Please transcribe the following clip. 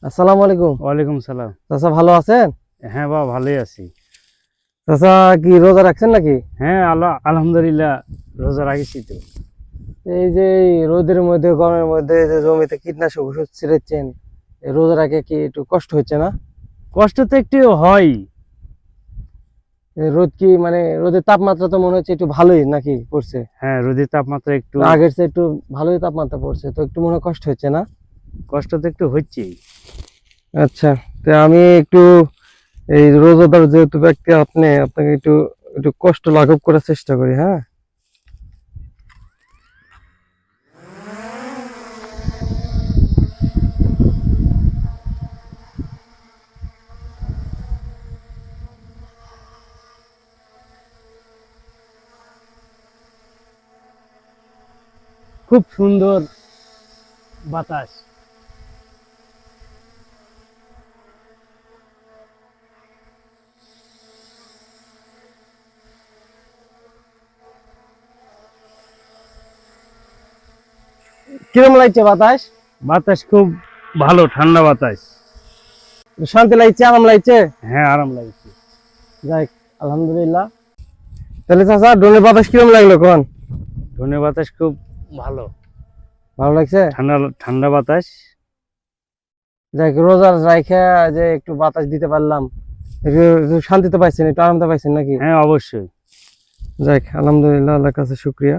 আসসালামু আলাইকুম। ওয়ালাইকুম সালাম। চাচা ভালো আছেন? হ্যাঁ বাবা, ভালোই আছি। চাচা কি রোজা রাখছেন নাকি? হ্যাঁ আলহামদুলিল্লাহ, রোজা রাখিছি তো। এই যে এই রোদের মধ্যে গরমের মধ্যে যে জমিতে কীটনাশক ওষুধ ছিটাচ্ছেন, এই রোজা রাখে কি একটু কষ্ট হচ্ছে না? কষ্ট তো একটু হয়। এই রোদ কি মানে রোদের তাপমাত্রা তো মনে হচ্ছে একটু ভালোই নাকি পড়ছে? হ্যাঁ, রোদের তাপমাত্রা একটু আগের চেয়ে একটু ভালোই তাপমাত্রা পড়ছে, তো একটু মনে হয় কষ্ট হচ্ছে না? কষ্ট তো একটু হচ্ছেই। আচ্ছা, তো আমি একটু এই রোজাদার যেহেতু ব্যক্তি আপনাকে একটু একটু কষ্ট লাঘব করার চেষ্টা করি, হ্যাঁ? খুব সুন্দর বাতাস। কিরম লাগছে বাতাস? বাতাস খুব ভালো, ঠান্ডা বাতাস। শান্তি লাগছে, আরাম লাগছে? হ্যাঁ, আরাম লাগছে। যাই, আলহামদুলিল্লাহ। তাহলে চাচা ডোনের বাতাস কিরম লাগলো কোন? ধনে বাতাস খুব ভালো, ভালো লাগছে? ঠান্ডা ঠান্ডা বাতাস। যাই, রোজার রাইখা যে একটু বাতাস দিতে পারলাম, একটু শান্তি তো পাইছেন, একটু আরাম তো পাইছেন নাকি? হ্যাঁ অবশ্যই। যাই, আলহামদুলিল্লাহ, আল্লাহর কাছে শুকরিয়া।